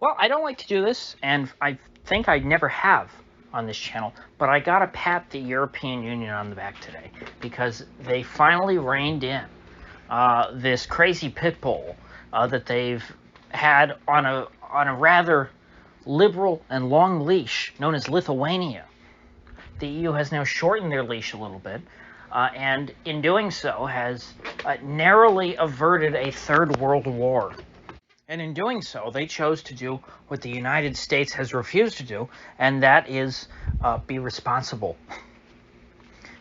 Well, I don't like to do this, and I think I never have on this channel, but I gotta pat the European Union on the back today, because they finally reined in this crazy pit bull that they've had on a rather liberal and long leash known as Lithuania. The EU has now shortened their leash a little bit, and in doing so has narrowly averted a third world war. And in doing so, they chose to do what the United States has refused to do, and that is be responsible.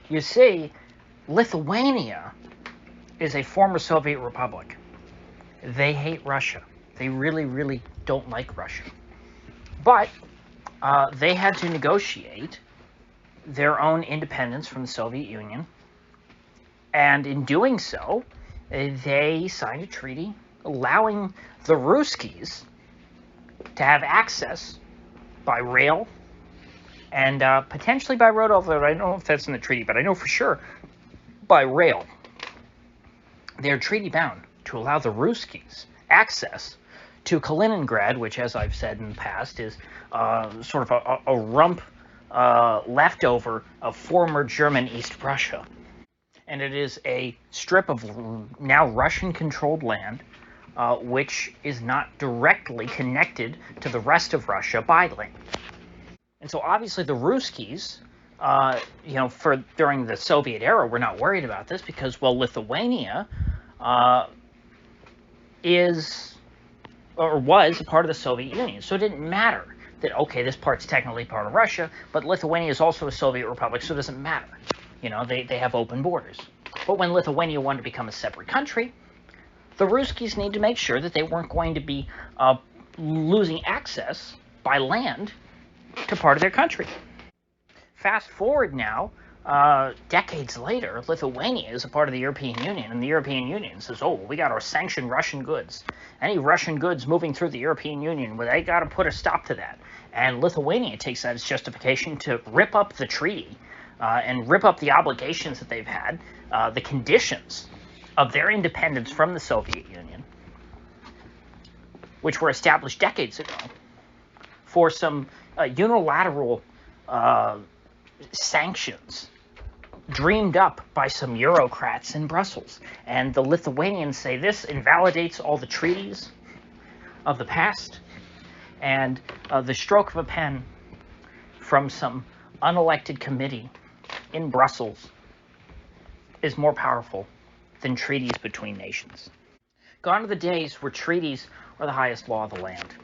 You see, Lithuania is a former Soviet republic. They hate Russia. They really, really don't like Russia. But they had to negotiate their own independence from the Soviet Union, and in doing so, they signed a treaty allowing the Ruskies to have access by rail and potentially by road, although I don't know if that's in the treaty, but I know for sure by rail. They're treaty bound to allow the Ruskies access to Kaliningrad, which, as I've said in the past, is sort of a rump leftover of former German East Prussia. And it is a strip of now Russian-controlled land, which is not directly connected to the rest of Russia by land. And so obviously the Ruskies, during the Soviet era, were not worried about this because, well, Lithuania was a part of the Soviet Union. So it didn't matter that, okay, this part's technically part of Russia, but Lithuania is also a Soviet republic, so it doesn't matter. They have open borders. But when Lithuania wanted to become a separate country, the Ruskies need to make sure that they weren't going to be losing access by land to part of their country. Fast forward now, decades later, Lithuania is a part of the European Union, and the European Union says, oh, we got to sanction Russian goods. Any Russian goods moving through the European Union, well, they got to put a stop to that. And Lithuania takes that as justification to rip up the treaty and rip up the obligations that they've had, the conditions of their independence from the Soviet Union, which were established decades ago, for some unilateral sanctions dreamed up by some Eurocrats in Brussels. And the Lithuanians say this invalidates all the treaties of the past, and the stroke of a pen from some unelected committee in Brussels is more powerful than treaties between nations. Gone are the days where treaties are the highest law of the land.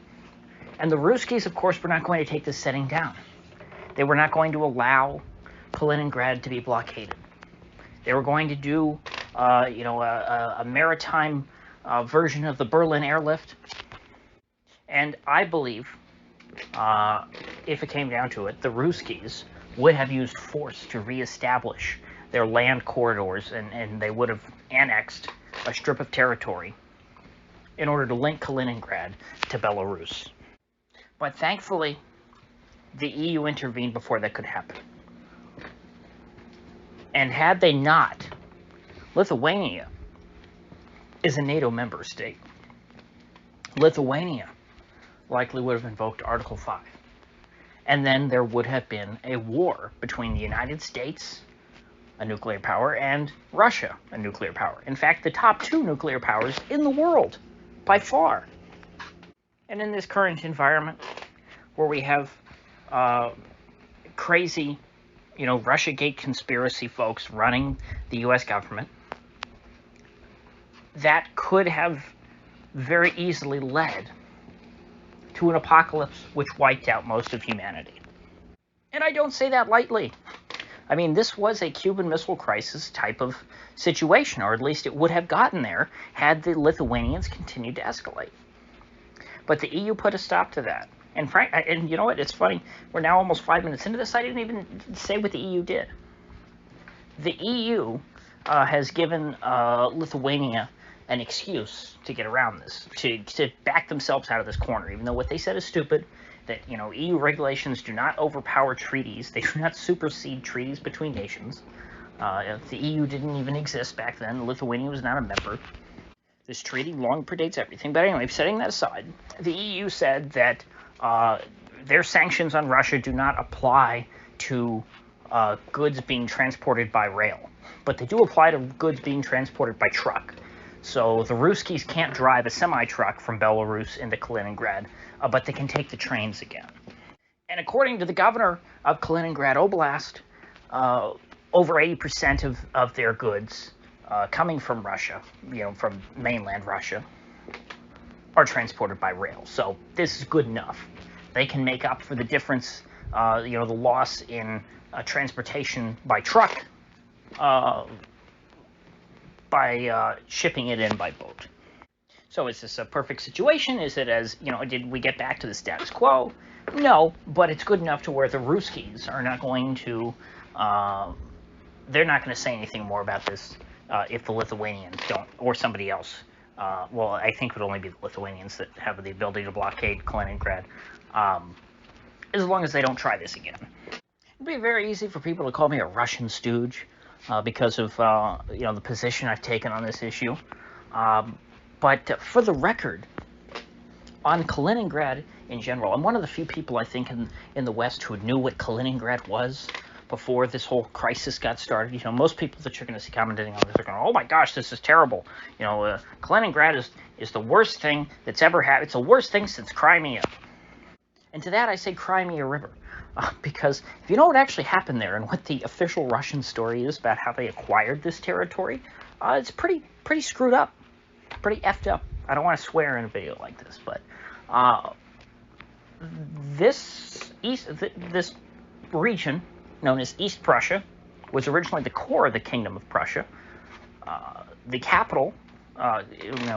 And the Ruskies, of course, were not going to take this setting down. They were not going to allow Kaliningrad to be blockaded. They were going to do, a maritime version of the Berlin airlift. And I believe, if it came down to it, the Ruskies would have used force to reestablish their land corridors, and they would have annexed a strip of territory in order to link Kaliningrad to Belarus. But thankfully, the EU intervened before that could happen. And had they not, Lithuania is a NATO member state. Lithuania likely would have invoked Article 5. And then there would have been a war between the United States, a nuclear power, and Russia, a nuclear power. In fact, the top two nuclear powers in the world, by far. And in this current environment, where we have crazy, Russiagate conspiracy folks running the U.S. government, that could have very easily led to an apocalypse which wiped out most of humanity. And I don't say that lightly. I mean, this was a Cuban Missile Crisis type of situation, or at least it would have gotten there had the Lithuanians continued to escalate. But the EU put a stop to that. And you know what? It's funny. We're now almost 5 minutes into this. I didn't even say what the EU did. The EU has given Lithuania an excuse to get around this, to back themselves out of this corner, even though what they said is stupid, that, EU regulations do not overpower treaties. They do not supersede treaties between nations. The EU didn't even exist back then. Lithuania was not a member. This treaty long predates everything. But anyway, setting that aside, the EU said that their sanctions on Russia do not apply to goods being transported by rail, but they do apply to goods being transported by truck. So the Ruskies can't drive a semi-truck from Belarus into Kaliningrad, but they can take the trains again. And according to the governor of Kaliningrad Oblast, over 80% of their goods coming from Russia, from mainland Russia, are transported by rail. So this is good enough. They can make up for the difference, the loss in transportation by truck by shipping it in by boat. So is this a perfect situation? Is it did we get back to the status quo? No, but it's good enough to where the Ruskies are not going to, they're not going to say anything more about this if the Lithuanians don't, or somebody else. Well, I think it would only be the Lithuanians that have the ability to blockade Kaliningrad, as long as they don't try this again. It'd be very easy for people to call me a Russian stooge because of the position I've taken on this issue. But for the record, on Kaliningrad in general, I'm one of the few people I think in the West who knew what Kaliningrad was before this whole crisis got started. Most people that you're going to see commenting on this are going, "Oh my gosh, this is terrible. Kaliningrad is the worst thing that's ever happened. It's the worst thing since Crimea." And to that I say Crimea River. Because if you know what actually happened there and what the official Russian story is about how they acquired this territory, it's pretty screwed up, pretty effed up. I don't want to swear in a video like this, but this region known as East Prussia was originally the core of the Kingdom of Prussia. The capital,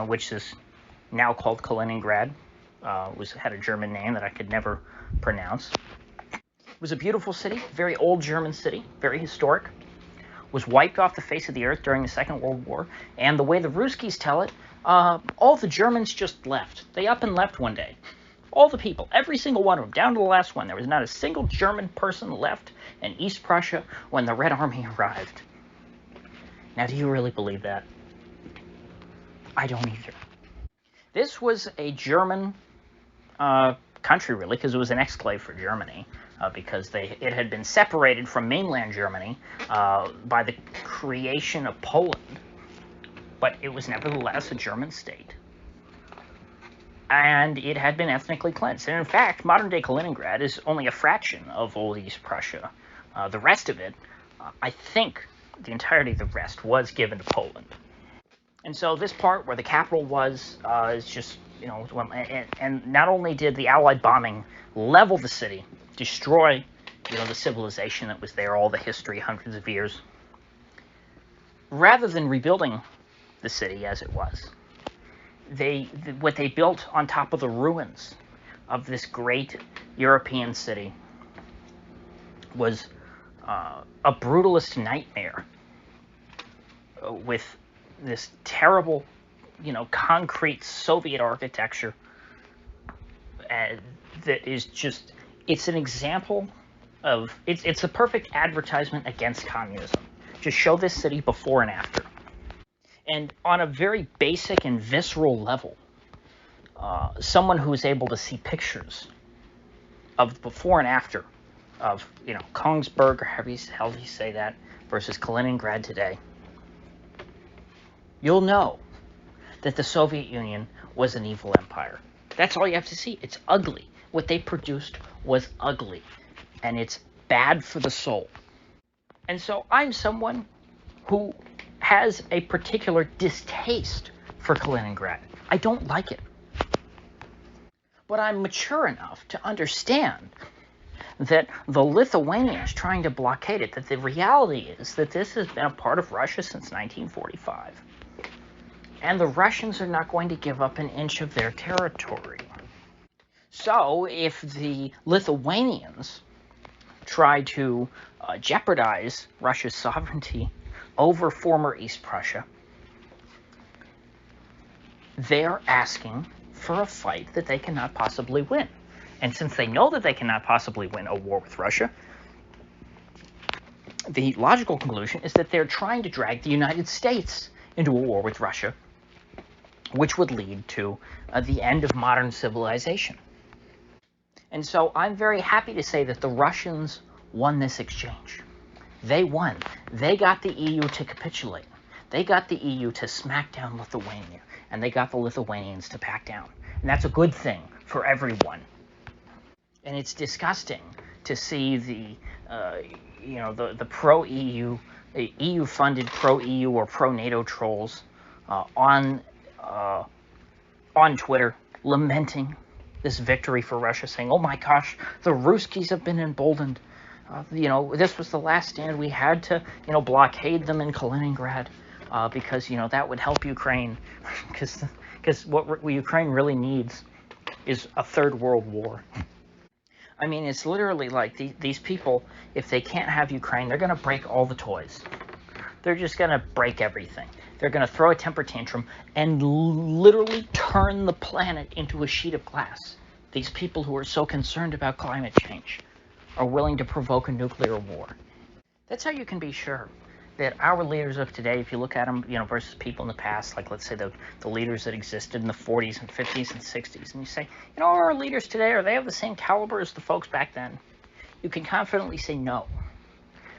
which is now called Kaliningrad, had a German name that I could never pronounce. It was a beautiful city, very old German city, very historic. Was wiped off the face of the earth during the Second World War, and the way the Ruskies tell it, all the Germans just left. They up and left one day. All the people, every single one of them, down to the last one. There was not a single German person left in East Prussia when the Red Army arrived. Now, do you really believe that? I don't either. This was a German country, really, because it was an exclave for Germany, because it had been separated from mainland Germany by the creation of Poland, but it was nevertheless a German state. And it had been ethnically cleansed. And in fact, modern-day Kaliningrad is only a fraction of old East Prussia. The rest of it, I think the entirety of the rest, was given to Poland. And so this part where the capital was is just, and not only did the Allied bombing level the city, destroy, the civilization that was there, all the history, hundreds of years, rather than rebuilding the city as it was, what they built on top of the ruins of this great European city was a brutalist nightmare with this terrible, concrete Soviet architecture that is just, it's an example of, it's a perfect advertisement against communism. Just show this city before and after. And on a very basic and visceral level, someone who is able to see pictures of before and after of, Kongsberg, or however you say that, versus Kaliningrad today, you'll know that the Soviet Union was an evil empire. That's all you have to see. It's ugly. What they produced was ugly, and it's bad for the soul. And so I'm someone who has a particular distaste for Kaliningrad. I don't like it. But I'm mature enough to understand that the Lithuanians trying to blockade it, that the reality is that this has been a part of Russia since 1945. And the Russians are not going to give up an inch of their territory. So if the Lithuanians try to jeopardize Russia's sovereignty over former East Prussia, they are asking for a fight that they cannot possibly win. And since they know that they cannot possibly win a war with Russia, the logical conclusion is that they're trying to drag the United States into a war with Russia which would lead to the end of modern civilization. And so I'm very happy to say that the Russians won this exchange. They won. They got the EU to capitulate. They got the EU to smack down Lithuania, and they got the Lithuanians to back down. And that's a good thing for everyone. And it's disgusting to see the pro-EU, EU-funded pro-EU or pro-NATO trolls on Twitter lamenting this victory for Russia, saying, "Oh my gosh, the Ruskies have been emboldened. This was the last stand. We had to, blockade them in Kaliningrad because, that would help Ukraine, because what Ukraine really needs is a third world war." I mean, it's literally like these people, if they can't have Ukraine, they're going to break all the toys. They're just going to break everything. They're going to throw a temper tantrum and literally turn the planet into a sheet of glass. These people who are so concerned about climate change are willing to provoke a nuclear war. That's how you can be sure that our leaders of today, if you look at them, versus people in the past, like let's say the leaders that existed in the 40s and 50s and 60s, and you say, our leaders today, are they of the same caliber as the folks back then? You can confidently say no,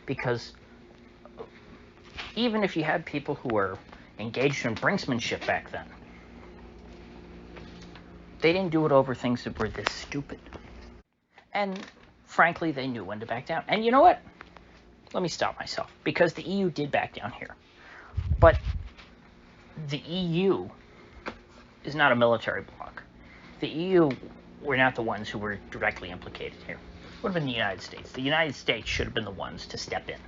because even if you had people who were engaged in brinksmanship back then, they didn't do it over things that were this stupid. And frankly, they knew when to back down. And you know what? Let me stop myself, because the EU did back down here. But the EU is not a military bloc. The EU were not the ones who were directly implicated here. It would have been the United States. The United States should have been the ones to step in,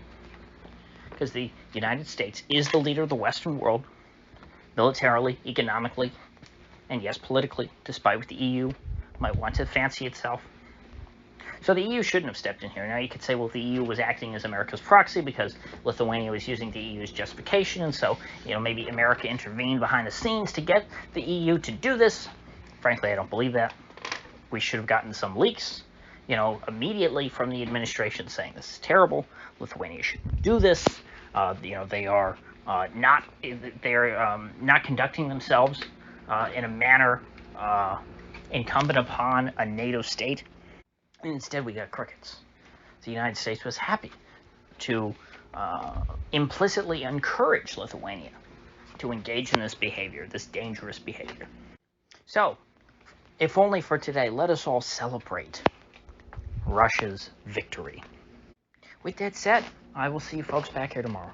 because the United States is the leader of the Western world, militarily, economically, and yes, politically, despite what the EU might want to fancy itself. So the EU shouldn't have stepped in here. Now you could say, well, the EU was acting as America's proxy because Lithuania was using the EU's justification, and so, maybe America intervened behind the scenes to get the EU to do this. Frankly, I don't believe that. We should have gotten some leaks, immediately from the administration saying this is terrible. Lithuania shouldn't do this. They are not conducting themselves in a manner incumbent upon a NATO state. And instead, we got crickets. The United States was happy to implicitly encourage Lithuania to engage in this behavior, this dangerous behavior. So, if only for today, let us all celebrate Russia's victory. With that said, I will see you folks back here tomorrow.